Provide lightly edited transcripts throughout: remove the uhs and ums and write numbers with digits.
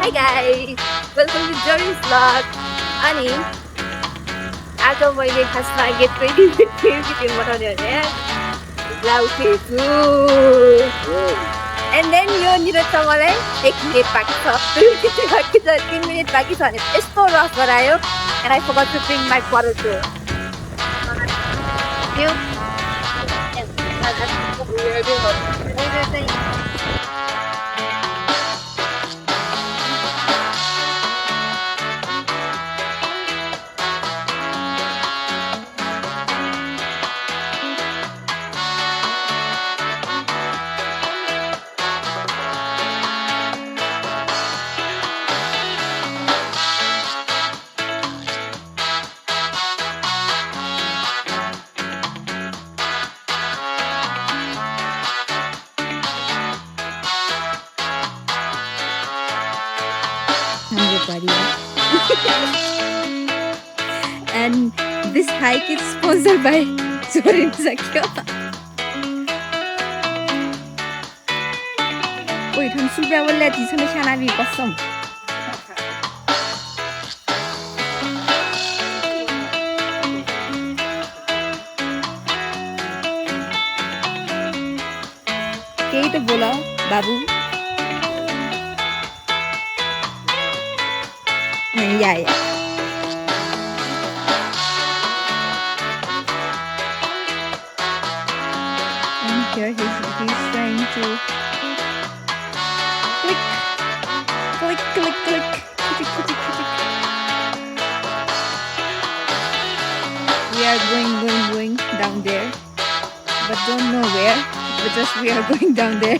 Hi guys! Welcome to Jory's vlog. Ani, आज मैले खासमा गेट रेडी भिडियो बनाउने भने उठेछु एन्ड देन यो निरज मलाई 1 मिनेट बाँकी छ 3 मिनेट बाँकी छ भने यस्तो रस गरायो and I forgot to bring my bottle to यो and this hike is sponsored by Zorin Zakyo. Oi, thằng Subia will let you finish and I will custom. Okay, to bola, Babu. Yeah. And here he's trying to click. We are going down there, but don't know where. But just we are going down there.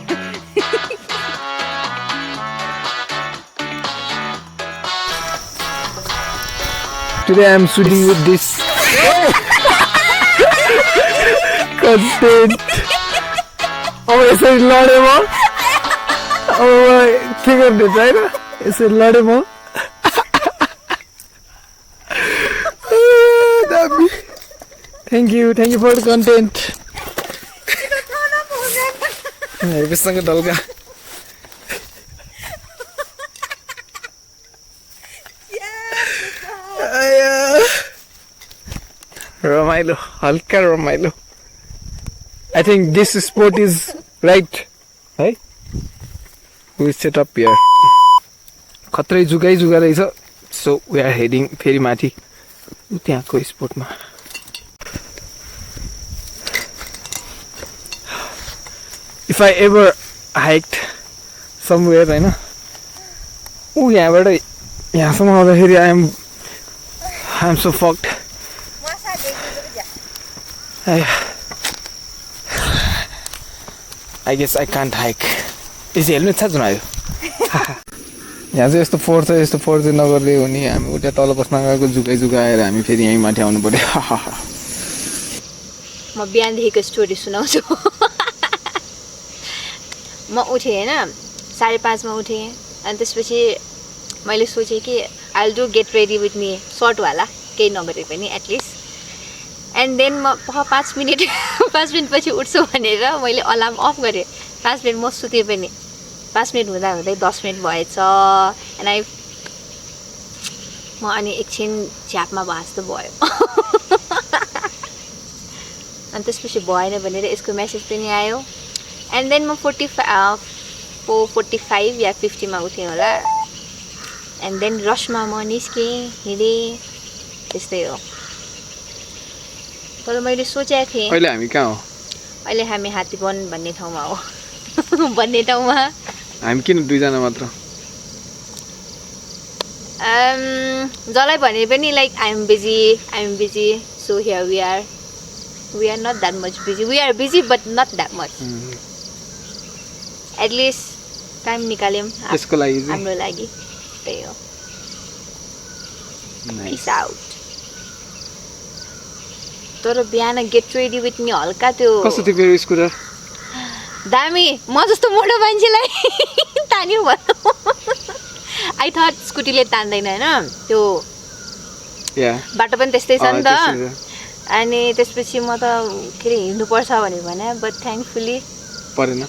Today I am shooting with this content. Oh, यसरी लडे म के गर्ने छैन यसरी लडे म Thank you for the content. हेरसँग ढल्का Ramailo, halka Ramailo. I think this spot is right. Hey? We set up here. Khatrai jugai raisa. So we are heading फेरि माथि त्यहाँको स्पटमा. If I ever hiked somewhere, हैन? यहाँबाट यहाँसम्म आउँदाखेरि I am so fucked. I guess I can't hike. Is helmet छ जुन आयो यहाँ चाहिँ यस्तो फोहोर चाहिँ नगर्दै हो नि हामी उता तल बस्न गएको जुगाएर हामी फेरि यहीँ माथि आउनु पर्यो म बिहानदेखिको स्टोरी सुनाउँछु म उठेँ हैन 5:30 मा उठेँ अनि त्यसपछि मैले सोचेँ कि I will do get ready with me shirt वाला केही नगरे पनि एटलिस्ट एन्ड देन म 5 मिनट पछि उठ्छु भनेर मैले अलार्म अफ गरेँ 5 मिनट म सुतेँ पनि 5 मिनट हुँदा 10 मिनट भएछ एन्ड म अनि एकछिन झ्यापमा भए जस्तो भयो अनि त्यसपछि भएन भनेर यसको मेसेज पनि आयो एन्ड देन म 4:45 या 50 मा उठेँ होला एन्ड देन रसमा म निस्केँ हिँडेँ त्यस्तै हो तर मैले सोचेको थिएँ अहिले हामी कहाँ हो अहिले हामी हात्तीवन भन्ने ठाउँमा हो भन्ने ठाउँमा हामी किन दुईजना मात्र जसलाई भने पनि like I am busy so here we are not that much busy we are busy but not that much at least time निकाल्यौँ त्यसको लागि हाम्रो लागि त्यही हो पिस आउट तर बिहान गेट रेडी विथ मी हल्का त्यो कस्तो थियो फेरि स्कुटर दामी म जस्तो मोटो मान्छेलाई तान्यो भन्नु आई थट स्कुटीले तान्दैन हैन त्यो बाटो पनि त्यस्तै छ नि त अनि त्यसपछि म त के रे हिँड्नु पर्छ भने बट थ्याङ्कफुली परेन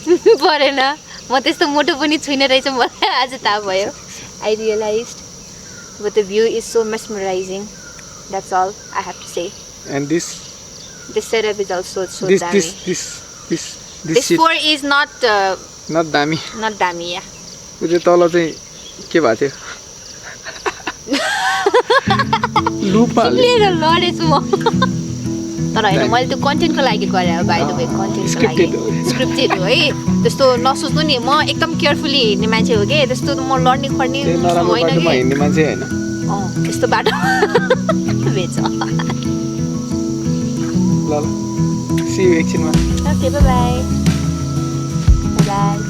म त्यस्तो मोटो पनि छुइने रहेछ मलाई आज थाहा भयो I realized. But the view is so mesmerizing. That's all I have to say. And this setup is also so this dummy. This seat 4 is not not dummy. not dummy, yeah. यो चाहिँ तल चाहिँ के भएको थियो लुपा लिएर लडेछु म तर होइन मैले त्यो कन्टेन्टको लागि गरे हो बाइ द वे कन्टेन्टको लागि स्क्रिप्टेड हो है त्यस्तो नसोच्नु नि म एकदम केयरफुली हिँड्ने मान्छे हो कि त्यस्तो म लड्ने खड्ने होइन कि हिँड्ने मान्छे होइन त्यस्तो बाटो भेज ल ल सी यु एकछिनमा ओके बाइ बाइ बाइ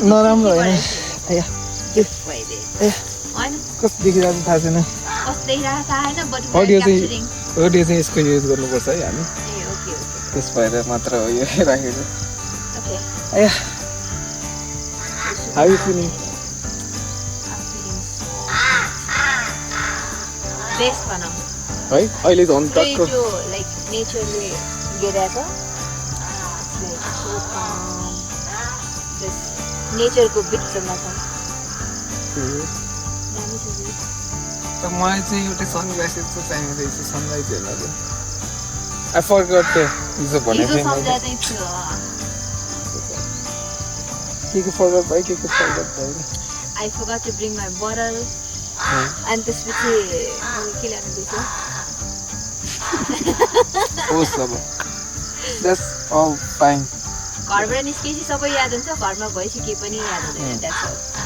नराम्रो होइन आया होइन कस्तो देखिरहेको थाहा छैन कस्तो देखिरहेको थाहा छैन बट अडियो चाहिँ यसको युज गर्नुपर्छ है हामी ओके त्यस भएर मात्र हो यो राखेको ओके आया हाउ यु फिलिङ बेस्ट भनौँ है अहिले झन् टक्क त्यो लाइक नेचरले घेराएको नेचरको बिचमा छ मलाई चाहिँ एउटा सनग्लासेस चाहिँ चाहिने रहेछ सनलाइट हेर्नको आई फरगट हिजो भनेको थिएँ के फरगट भयो के फरगट भयो I forgot to bring my bottle अनि त्यसपछि मैले के ल्याउनु दिएको होस् अब द्याट्स अल फाइन घरबाट निस्केपछि सबै याद हुन्छ घरमा भएपछि केही पनि याद हुँदैन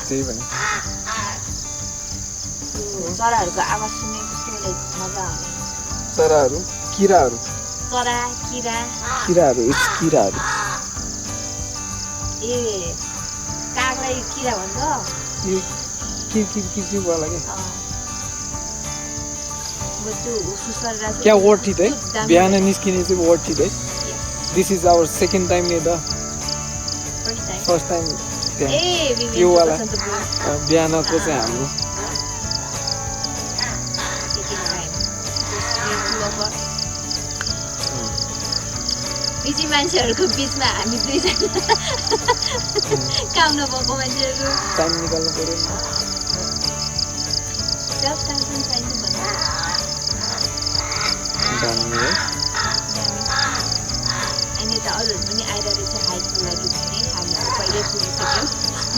त्यही भने चराहरूको आवाज सुन्ने कस्तो लाइक मजा आउने चराहरू किराहरू चरा किरा किराहरू इट्स किराहरू ए कागलाई किरा भन्छ यो के वाला के क्या वर्ड थित है बिहान निस्किने चाहिँ वर्ड थित है this is our second time नि द फर्स्ट टाइम त्यो वाला बिहानको चाहिँ हाम्रो बिजी मान्छेहरूको बिचमा हामी दुईजना काम नभएको मान्छेहरू टाइम निकाल्नु पर्यो सेल्फ टाइम पनि चाहिन्छ भन्नु अनि यता अरूहरू पनि आइरहेको छ हाइकको लागि भने हामी चाहिँ पहिल्यै पुगिसक्यौँ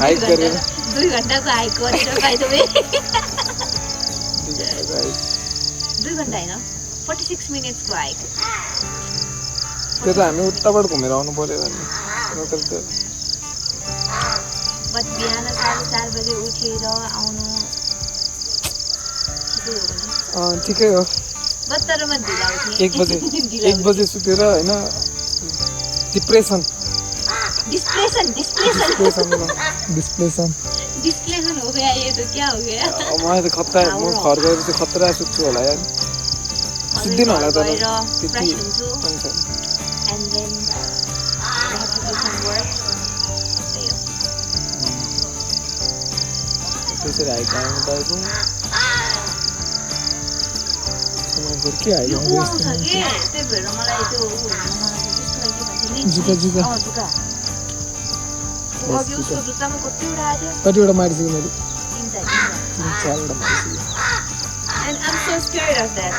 हाइक गरेर 2 घन्टाको हाइक गरेर बाइ द वे 2 घन्टा होइन 46 मिनट्सको हाइक त्यो त हामी उताबाट घुमेर आउनु पर्यो भने नत्र त बट बिहान 4:30 बजे उठेर आउनु ठिकै हो बत्तरमा ढिला उठ्ने 1 बजे सुतेर होइन डिप्रेसन हो गया ये तो क्या हो गया मैं तो खतरा मैं घर गएर चाहिँ खतरा सुत्छु होला यार सुत्दिन होला तर गएर त्यति फ्रेस हुन्छु हुन्छ and then I have to do some work. त्यही हो। त्यसरी हाइट आउनु पाएको समाजहरू के हाइट यो आउँछ आउँछ कि त्यही भएर मलाई त्यो ऊ हेर्नु मलाई त्यसको लागि के भन्छ नि जुका जुका जुका ऊ अघि उसको जुत्तामा कतिवटा आएको थियो कतिवटा मारिसक्यो मैले 3-4 4वटा मारिसक्यो and I'm so scared of that.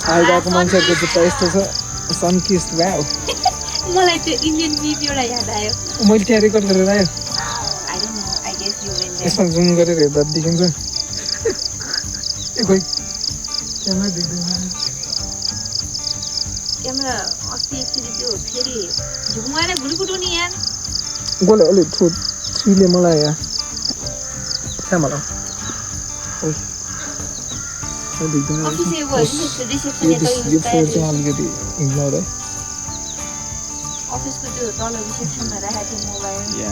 Height आएको मान्छेहरूको जुत्ता यस्तो छ सनकिस्ट भ्याउ मलाई त्यो इन्डियन मिम एउटा याद आयो मैले त्यहाँ रेकर्ड गरेर आयो I don't know, I guess you went there. यसमा जुम गरेर हेर्दा देखिन्छ ए खोइ क्यामेरा देख्दैन क्यामेरा अस्ति एकचोटि त्यो फेरि झुकुमाएर घुलिकुटु नि यार गोले अलि थ्रीले मलाई यहाँ कहाँ मलाई ओ देख्दैन अफिस रिसेप्सन यो फोर चाहिँ अलिकति इग्नोर है अफिसको त्यो तल रिसेप्सनमा राखेको थियो मोबाइल या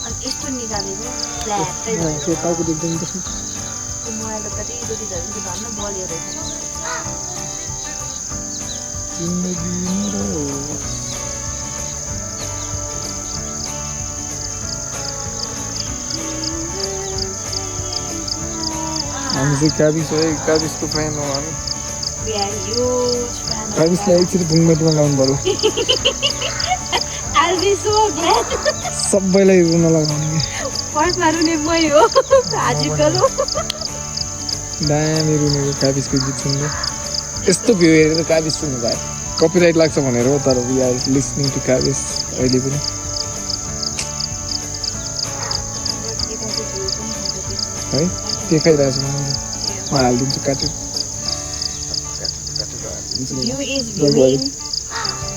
अनि यस्तो निकालेको फ्ल्याटै त्यो टाउको देख्दैन त्यसमा त्यो मोबाइल त कति कति झन् भन्न बलियो रहेछ जिन्दगी मेरो हामी चाहिँ क्याबिसको फ्यान हो हामी क्याबिसलाई एकचोटि घुममेटमा लगाउनु पर्यो सबैलाई रुन लगाउने फर्स्टमा रुने मै हो आजकल दामी रुनेको क्याबिसको गीत सुन्नु यस्तो भ्यू हेरेर क्याबिस सुन्नु भयो कपिराइट लाग्छ भनेर हो तर वी आर लिसनिङ टु क्याबिस अहिले पनि है देखाइरहेको छु म हालिदिन्छु काटेर View is viewing.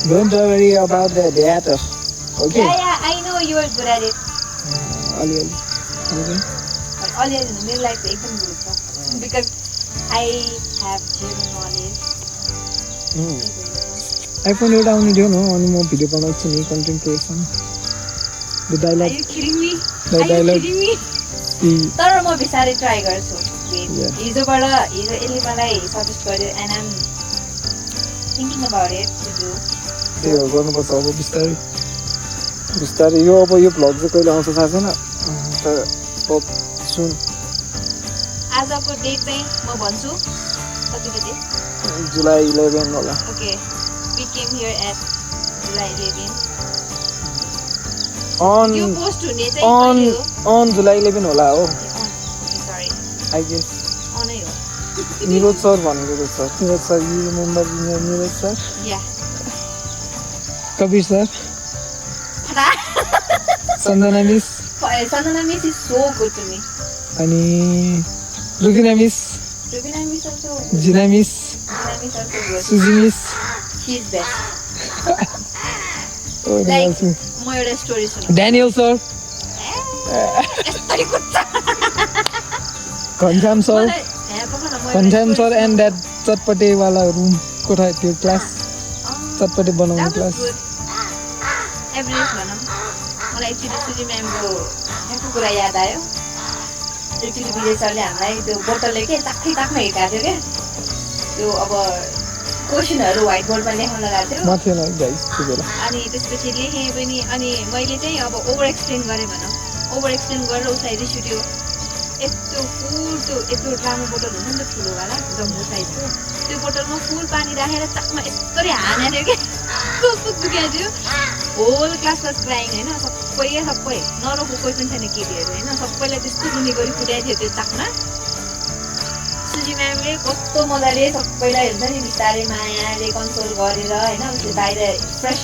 Don't worry about the data. Okay? Yeah, I know you are good at it. अलिअलि अलिअलि मेरो लागि त एकदम गुड छ because I have zero knowledge. IPhone एउटा आउनु दियो न अनि म भिडियो बनाउँछु नि content creation the Are dialogue you kidding me? The Are you dialogue. kidding me? तर म बिस्तारै ट्राई गर्छु हिजो यसले मलाई सजेस्ट गर्यो and I'm thinking about it to do त्यही हो गर्नुपर्छ अब बिस्तारै बिस्तारै यो अब यो भ्लग चाहिँ कहिले आउँछ थाहा छैन तर सुन आजको डेट चाहिँ म भन्छु कति बजे जुलाई 11 होला okay we came here at July 11 on यो पोस्ट हुने चाहिँ कहिले हो अन जुलाई 11 होला हो सरी आई गेस अनै हो निरोज सर भनेको रहेछ Niroj sir you remember Niroj sir या Kabir sir Sandana miss Sandana miss is so good to me. अनि Rubina miss Rubina miss also good. Gina miss Gina miss also good. Suji miss She is best. Oh Like, म एउटा story सुनाउँछु Daniel sir यस्तै कुद्छ Ghanshyam sir मलाई यहाँ पख न म घनश्याम सर एन्ड द्याट चटपटेवाला रुम कोठा त्यो क्लास चटपटे बनाउने क्लास एभरेज भनौँ मलाई एक्चुली सुजी म्यामको यहाँको कुरा याद आयो एक्चुली विजय सरले हामीलाई त्यो बोतलले के चाख्दै चाख्न हिर्काएको थियो क्या त्यो अब क्वेसनहरू व्हाइट बोर्डमा लेख्न लगाएको थियो म थिएन है गाइस त्यो बेला अनि त्यसपछि लेखेँ पनि अनि मैले चाहिँ अब ओभर एक्सप्लेन गरेँ भनौँ ओभर एक्सप्लेन गरेर उसलाई रिस उठ्यो यस्तो फुल त्यो यत्रो लामो बोतल हुन्छ नि त ठुलोवाला जम्बो साइजको त्यो बोतलमा फुल पानी राखेर चाकमा यस्तरी हानेर क्या कस्तो दुखाएको थियो होल क्लास क्राइङ होइन सबै नरोको कोही पनि छैन केटीहरू होइन सबैलाई त्यस्तो रुने गरी कुदाएको थियो त्यो चाकमा सुजी म्यामले कस्तो मजाले सबैलाई हुन्छ नि बिस्तारै मायाले कन्सोल गरेर होइन उसले बाहिर फ्रेस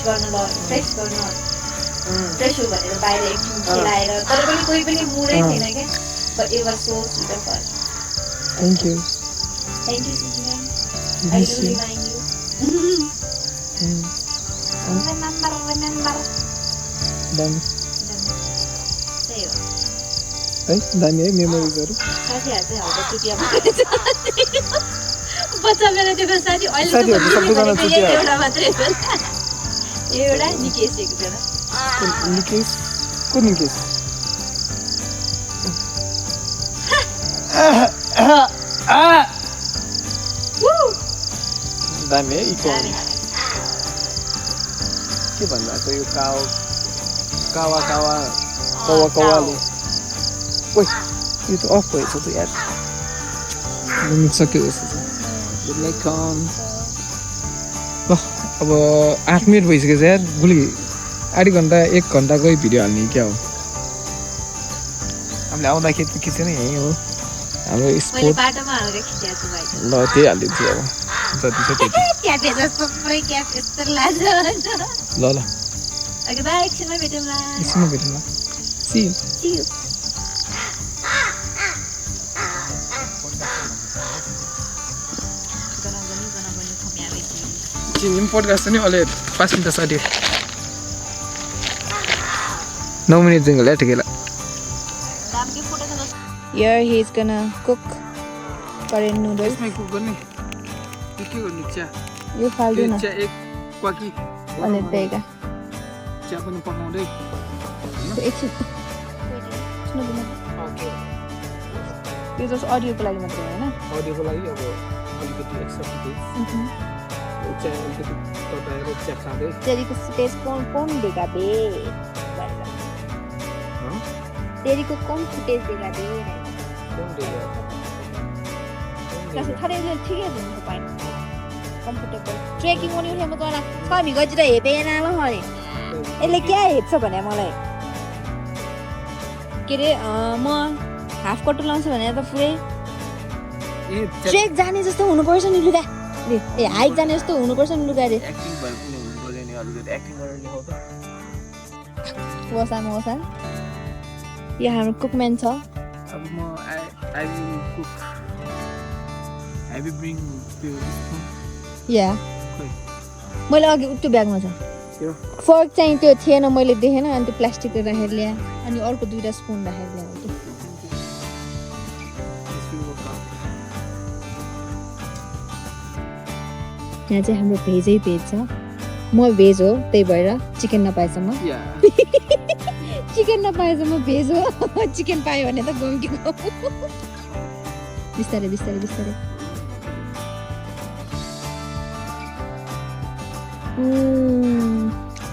हो भनेर बाहिर एकछिन खेलाएर तर पनि कोही पनि मुडै थिएन क्या but it was so sweet of her. Thank you. Thank you, Suji ma'am. I will remind you. Remember. Done. त्यही हो है दामी है मेमोरिजहरू साथीहरू चाहिँ हल्का चुटिया बच्चा बेला त्यो साथी अहिले साथीहरू सबैजना चुटिया एउटा मात्रै हो एउटा निकेश एकजना निकेश को निकेश दामी है इको के भन्नुभएको यो कावा कौवाले ओइ यो त अफ भएछ त यार लिमिट सक्यो जस्तो छ गुड नाइट कम ल अब 8 मिनट भइसक्यो यार भोलि आधी घन्टा 1 घन्टाकै भिडियो हाल्ने क्या हो हामीले आउँदाखेरि त खिचेन यहीँ हो हाम्रो स्पोर्ट बाटोमा हालेर खिचेको भाइ ल त्यही हालिदिन्छु अब जति छ त्यति क्याफे जस्तो पुरै क्याफे जस्तो लाग्छ ल ओके बाइ एकछिनमा भेटौँला एकछिनमा भेटौँला सी यू See you. चिनी पनि पोडकास्ट नि अहिले 5 मिनट साथी 9 मिनट चाहिँ होला ठिकै Here he is gonna cook Korean noodles. यसमै कुक गर्ने के गर्ने चिया यो फाल्दैन चिया एक क्वाकी अनि त्यहीका चिया पनि पकाउँदै एकछिन यो जस्ट अडियोको लागि मात्रै होइन अडियोको लागि अब अलिकति एक्स्ट्रा फुटेज चिया अलिकति तताएर चिया खाँदै तेरीको फुटेज कौन देगा बे तेरीको कौन फुटेज देगा बे kasi thare le thik hai hunनु पाइन कम्फर्टेबल ट्रेकिङ पनि उठेमा गर्न छ मी गजिरा हेपेन ल हरे यसले क्या हेप्छ भने मलाई के रे म हाफ कट लाउँछु भने त पुरै ट्रेक जाने जस्तो हुनुपर्छ नि लुगा ए हाइक जाने जस्तो हुनुपर्छ नि लुगा रे एक्टिङ भए पनि हुनु पर्यो नि अलिकति एक्टिङ गरेर लेखाउँदा वसा यो हाम्रो कुकम्यान छ अब म I will cook. I will bring the spoon. या मैले अघि उट्टो ब्यागमा छ यो फर्क चाहिँ त्यो थिएन मैले देखेन अनि त्यो प्लास्टिकको राखेर ल्याए अनि अर्को दुईटा स्पुन राखेर ल्याए यहाँ चाहिँ हाम्रो भेजै भेज छ म भेज हो त्यही भएर चिकन नपाएसम्म चिकन नपाएसम्म भेज हो चिकन पायो भने त गम्कीको बिस्तारै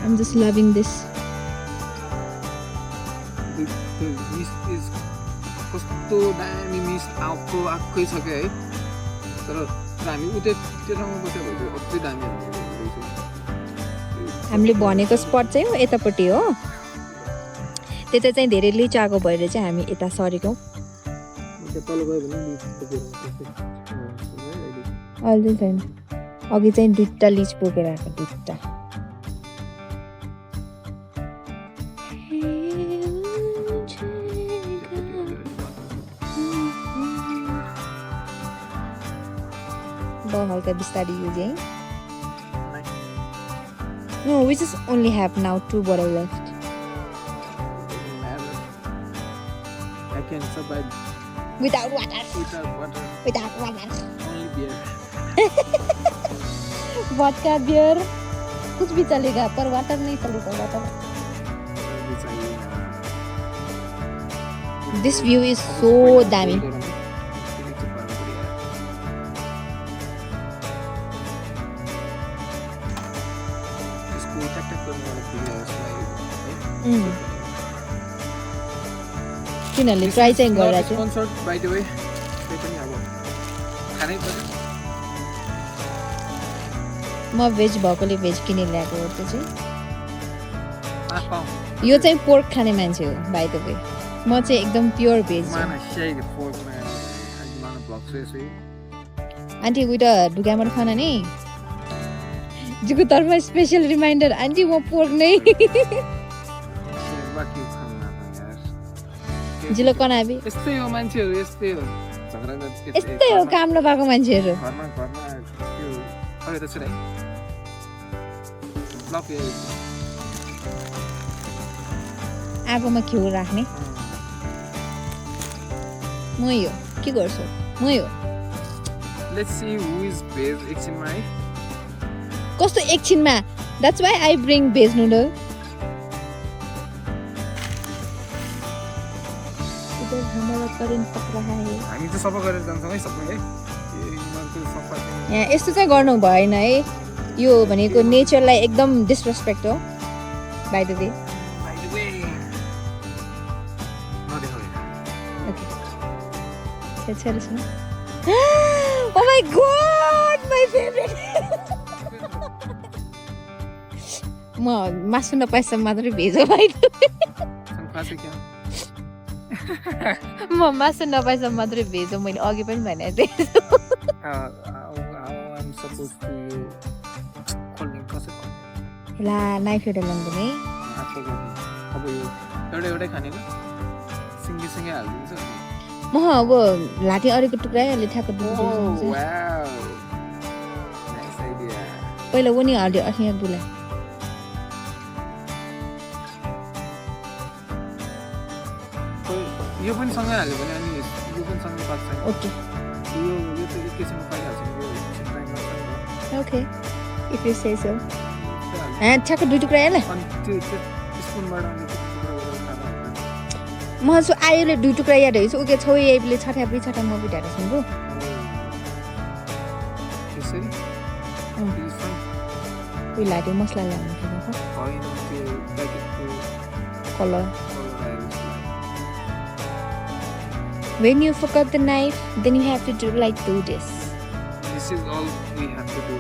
I'm just loving this. The mist is कस्तो दामी मिस्ट आएकै छ क्या है तर हामी उतै त्यो ठाउँमा बसेर भइसक्यो अझै दामी हुन्छ हामीले भनेको स्पट चाहिँ हो यतापट्टि हो त्यता चाहिँ धेरै लिच आएको भएर चाहिँ हामी यता सरेको तल गयो भने अहिले छैन अघि चाहिँ दुईटा लिच बोकेर आएको दुईटा हल्का बिस्तारै युज है No, we just only have now 2 bottles left. I can survive Without water. without water. Only beer. Vodka, beer, कुछ भी चलेगा पर वाटर नहीं चलेगा water. This view is so damn. Kinley try चाहिँ गरेर चाहिँ स्पोन्सर्ड बाइ द वे त्यो पनि अब खानै पर्यो म भेज भएकोले भेज किनेर ल्याएको हो त्यो चाहिँ पाउ यो चाहिँ पोर्क खाने मान्छे हो बाइ द वे म चाहिँ एकदम प्योर भेज हो माना शेक पोर्क में आज माना ब्लॉग से आन्टी उइटा ढुकाबाट खाना नि जिको तर्फमा स्पेशल रिमाइन्डर आन्टी म पोर्क नै जिलो कनाबी यस्तै हो मान्छेहरु यस्तै हो झगडा गर्छ यस्तै हो काम नपाएको मान्छेहरु घरमा त्यो अरे त छुरै ब्लक आगोमा घिउ राख्ने म यो के गर्छु म yo let's see who is veg एकछिनमा है कस्तो एकछिनमा that's why I bring veg noodle इधर हमारा करेंट पक रहा है हामी त सफा गरेर जान्छौँ है सबै है यो यिनीहरुको सफा यहाँ यस्तो चाहिँ गर्नु भएन है यो भनेको नेचरलाई एकदम डिसरेस्पेक्ट हो by the way By the way, नदेखाऊ ओके छेड्छ Oh my god, my favorite. म मासु नपाएसम्म मात्रै भेज भाइ खासै क्या म मासु नपाएसम्म मात्रै भेज मैले अघि पनि भनेको थिएँ I'm supposed to खोल्ने कसरी ला नाइफ एउटा ल्याउँदैन है अब यो एउटै खाने सँगै हालिदिन्छ म अब लाठी अरेको टुक्राइहाल्यो ठ्याक्क पहिला वो नि हाल्यो अस्ति यहाँ दुलाई यो पनि सँगै हाल्यो भने अनि यो पनि सँगै पाक्छ ओके यो त एकैछिनमा पाइहाल्छ नि यो okay if you say so ठ्याक्क दुई टुक्रा हाल अनि त्यो स्पुनबाट अनि म सो आयोले दुई टुक्रा याद हेर्छु उके छौ यहीले छठा म बिटाएर सुनको त्यसरी उयो लाट्यो मसला ल्याउनु थियो होइन त्यो प्याकेटको colour When you forgot the knife, then you have to do like do this. This is all we have to do.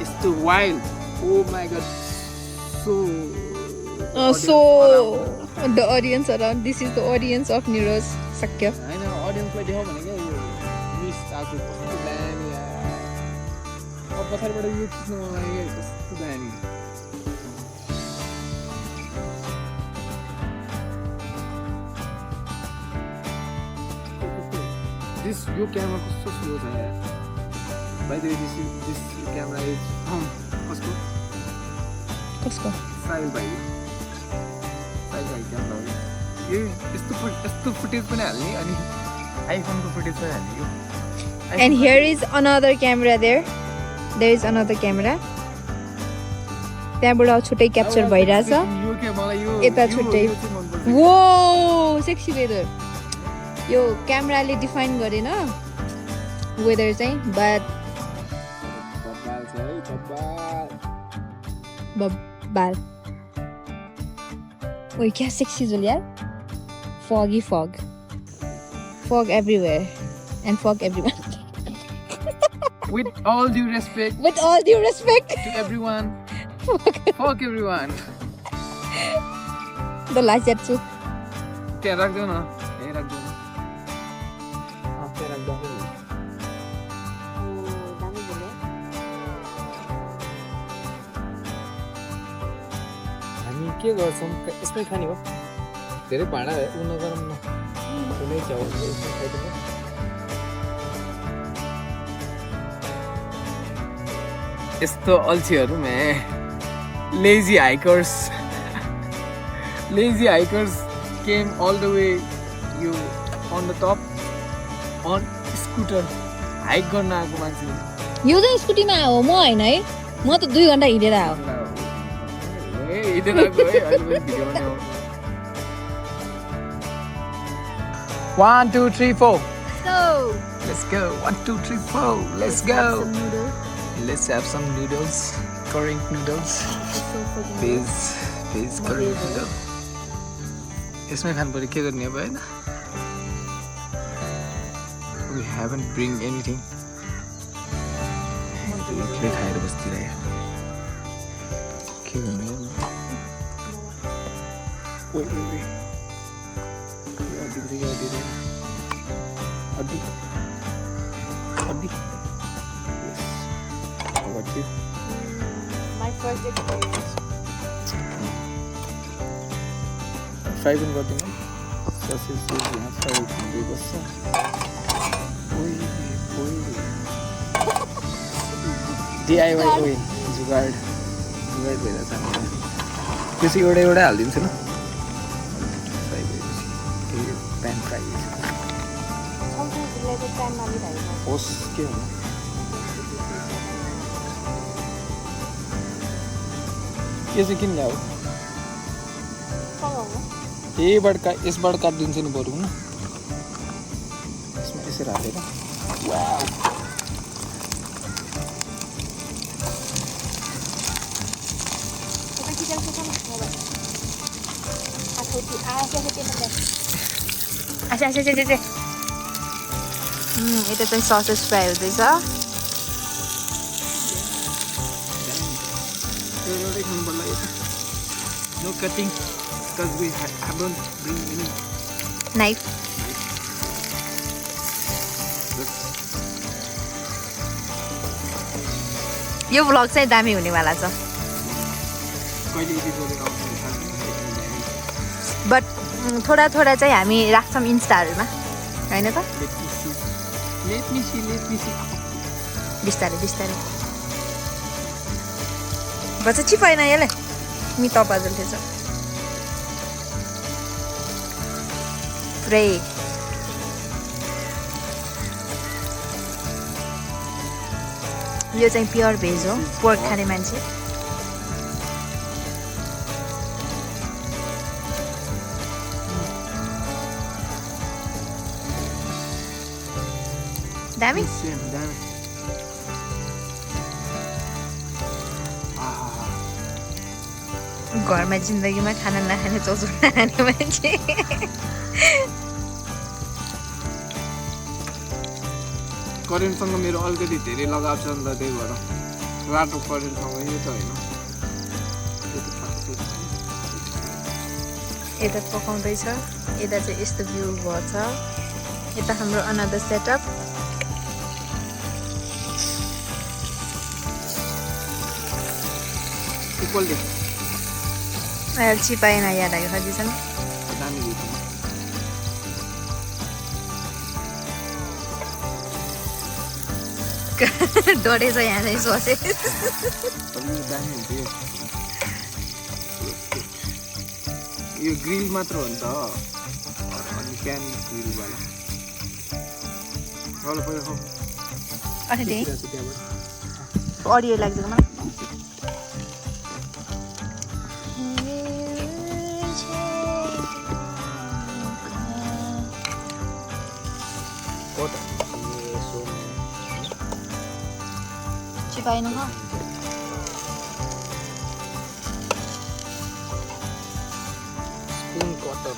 It's the wild. Oh my god. So the audience around. This is the audience of Neeraj Sakya. I know audience like देखाउ भनेको यो miss आको कस्तो दामी यार अब पछाडबाट यो खिच्नु मन लाग्यो कस्तो दामी This your camera कस्तो स्लो छ यार By the way this camera is कसको साइल भाइ क्यामेरा हो यो यस्तो फुटेज पनि हाल्ने अनि आइफोनको फुटेज पनि हाल्ने यो And here is another camera there. There is another camera. त्यहाँबाट छुट्टै क्याप्चर भइरहेछ यो के मलाई यो यता छुट्टै वो सेक्सी वेदर यो क्यामेराले डिफाइन गरेन वेदर चाहिँ बट बब्बाल ओए क्या सेक्सी जुल यार foggy fog everywhere and fog everyone with all due respect to everyone fuck everyone the last jet too त्यहाँ राख्देऊ न यही राख्देऊ न त्यहाँ राख्दा हामी के गर्छौँ यसमै खाने हो धेरै भाँडा उ नगरौँ न कुनै च्याउ यसमै खाइदिनु यस्तो अल्छीहरू lazy hikers came all the way you on the top on scooter hike गर्न आएको मान्छे यो चाहिँ स्कुटीमा हो म हैन है म त 2 घण्टा हिँडेर आयो ए हिँडेर आएको है अहिले भिडियो बनाउ 1 2 3 4 So let's go 1 2 3 4 let's go let's have some noodles Korean noodles Please Korean noodle यसमै खानु पर्यो के गर्ने अब हैन we haven't bring anything ले खाएर बस्दिरह्यो के गर्ने ओइ अड्डी yes how about you my first experience fry पनि गर्दिनँ ससेज यहाँ फ्राई हुँदै बस्छ DIY ओइ जुगाड भइरहेछ त्यो चाहिँ एउटै हालिदिन्छु न फ्राई भएपछि प्यान फ्राई होस् के हुनु के चाहिँ किन ल्याऊ यसबाट काटिदिन्छु नि बरु न यसमा यसरी हालेर यता चाहिँ ससेज फ्राई हुँदैछ No cutting because we haven't bring any. Knife यो भ्लग चाहिँ दामी हुनेवाला छ बट थोडा थोडा चाहिँ हामी राख्छौँ इन्स्टाहरूमा होइन त Let me see. बिस्तारै बिस्तारै बच्चा चिपाएन यसले मी तपाईँ थिएछ पुरै यो चाहिँ प्योर भेज हो पोर्क खाने मान्छे दामी घरमा जिन्दगीमा खाना नखाने चौचो नखाने मान्छे करेन्टसँग मेरो अलिकति धेरै लगाव छ नि त त्यही भएर रातो करेन्टसँग यो त होइन यता पकाउँदैछ यता चाहिँ यस्तो भ्यू भएछ यता हाम्रो अनदर सेटअप इक्वल चिपाएन याद आयो खजिसन दामी डढेछ यहाँ चाहिँ सोचे दामी हुन्छ यो ग्रिल मात्र हो नि त अनि क्यान ग्रिलवाला अनि त्यही अडियो लाग्छ मलाई चिपाएन हो स्पुन कटर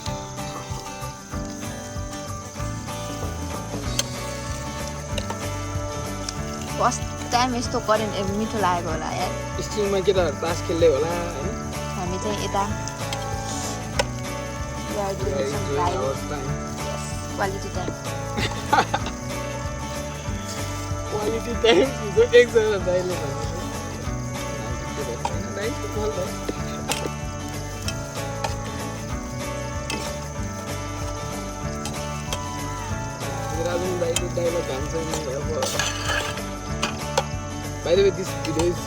फर्स्ट टाइम यस्तो करेन्ट मिठो लागेको होला यार स्ट्रिङमा केटाहरू तास खेल्दै होला होइन हामी चाहिँ यता क्वालिटी टाइम क्वालिटी टाइम हिजो एकजना दाइले राजुन दाइको डाइलग हान्छ नि अब By the way, this video is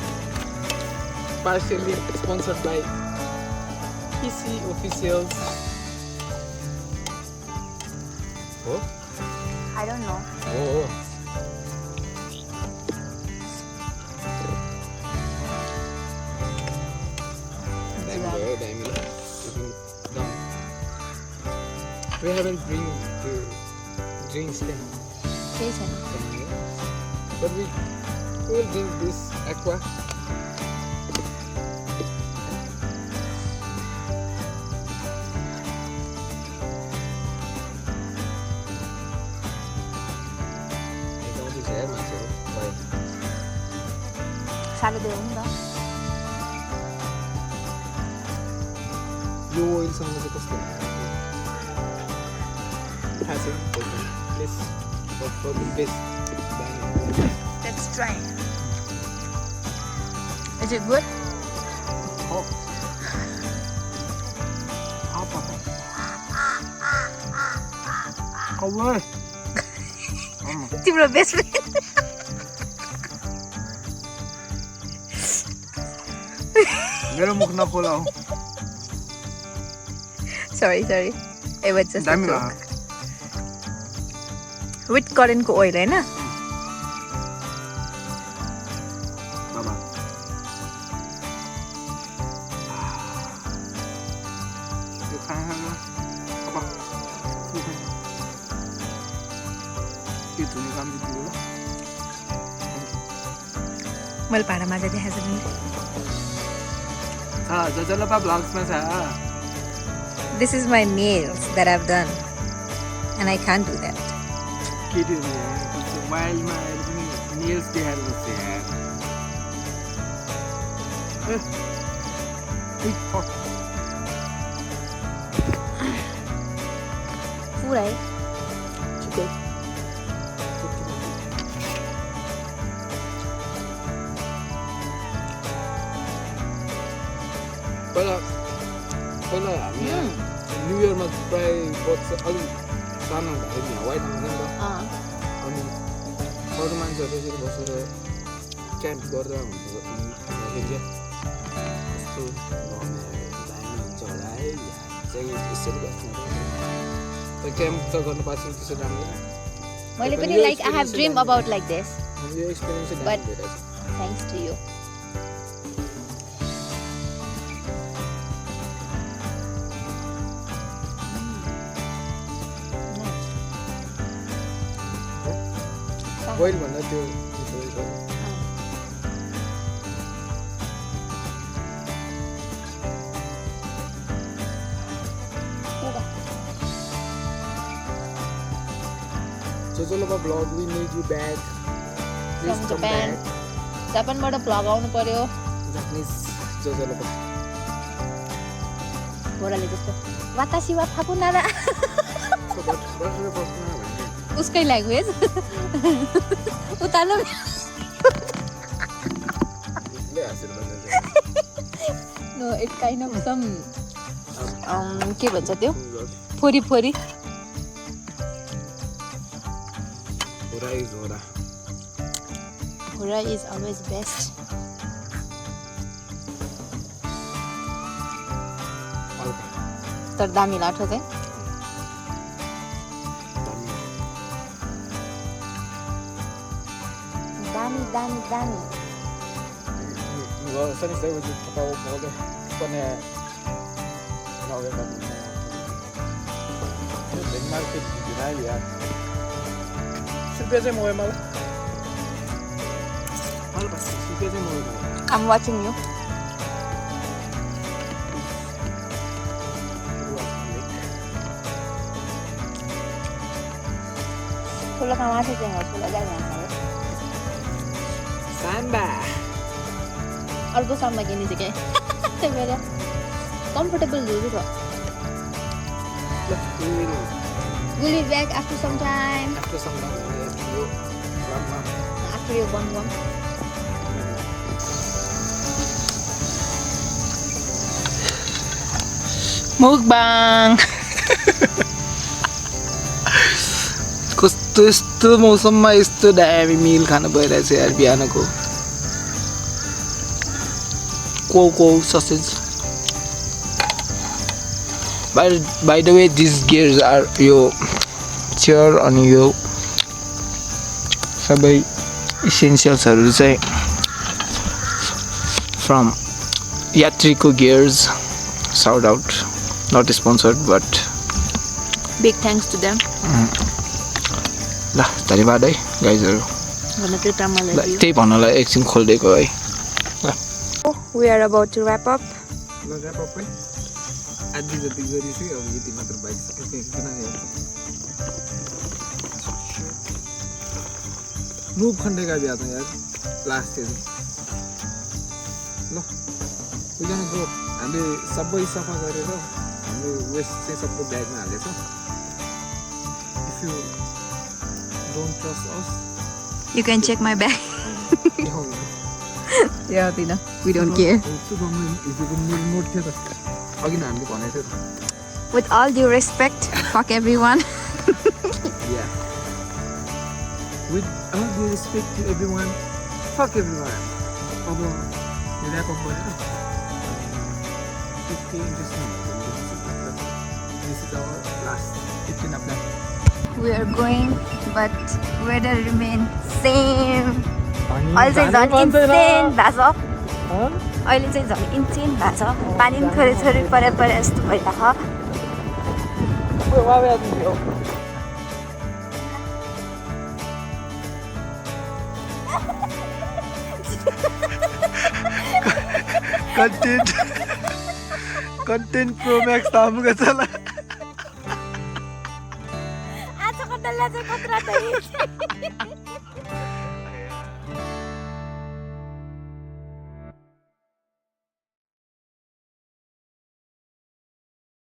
partially sponsored by PC Officials. Oh? I don't know. Oh. We haven't bring the drinks then. Jason. But we will drink this aqua. साह्रो देऊ नि त यो ओइलसँग चाहिँ कस्तो थाहा छैन please for the best Let's try. Is it good? Oh. Apa? Cover. तिम्रो बेस्ट फ्रेन्ड मेरो मुख नपोलाऊ Sorry. It was just a दामी joke. With current को oil हैन? बाबा यो खाना खाना बाबा यो त धुने काम चाहिँ दिनु ल मैले भाडा माझा देखाएको छु जजलपा ब्लग्समा छ This is my nails that I've done and I can't do that. केटीहरू यहाँ मोबाइलमा आएर पनि नेल्स देखाएर बस्छ यार पूरा है पहिला हामी न्यु इयरमा प्रायः बच्चा अलिक सानो हुँदाखेरि यहाँ वाइट हुँदैन नि त अनि अरू मान्छेहरू यसरी बसेर क्याम्प गर्दा हुँदाखेरि क्या कस्तो दामी हुन्छ होला है चाहिँ यसरी बस्नु क्याम्प त गर्नु पाएको छैन त्यसरी राम्रो मैले पनि like I have dream about like this यो एक्सपिरियन्स चाहिँ But- दामी भइरहेछ thanks to you. बोइल भन्दा त्यो Jojolopa vlog, we need you back. Please From come Japan. back. जापानबाट भ्लग आउनु पर्यो Japanese Jojolopa. घोडाले जस्तो वातासी वा फाकुनारा So but बसेर बस्नु भने उसकै ल्याङ्ग्वेज उताल्नु ले हाँसेर बसेर no it kind of some के भन्छ त्यो फोरी फोरी झोरा घोडा इज अलवेज बेस्ट हल्का तर दामी लाठो चाहिँ दामी दामी दामी Well, sunny day with you about all the fun now we're back. The market deny ya. Should be more mal. All bas, should be more. I'm watching you ठुलो काम आएको चाहिँ हो ठुलो जाने Samba. अर्को सामना किने चाहिँ क्या त्यही भएर कम्फर्टेबल हुनु छ We'll be back after some time. After some time, After your one. Mukbang. कस्तो यस्तो मौसममा यस्तो दामी मिल खानु भइरहेछ यार बिहानको को sausage. By the way, these gears are your chair and your सबै essentialsहरु चाहिँ from Yatriko Gears. Shout out, not sponsored but Big thanks to them. ल धन्यवाद है गाइजहरु भन्नु त्यो टाइममा त्यही भन्नलाई एकछिन खोल्देको है We are about to wrap up. ल wrap up है आदि जति गरिसु अब यति मात्र बाइक सकेको किन रूप खण्डेका बिहा त यार लास्ट थियो ल उजना गो हामीले सबै सफा गरेर हाम्रो वेस्ट चाहिँ सबै ब्यागमा हालेछ if you don't trust us You can check my bag. Yeah, Tina. We don't care. Note थियो त अघि नै हामीले भनेको थियो With all due respect, fuck everyone. Yeah. With all due respect to everyone, fuck everyone. अब wrap up गरेर त्यति interesting This is our last 15 of that. We are going, but weather remains same. अहिले चाहिँ झन् insane भएको छ अहिले चाहिँ झन् इन्सेन भएको छ पानी पनि थोरै थोरै परे जस्तो भइरहेको कंटेंट प्रो मॅक्स थांबू का चला आज कटला खतरा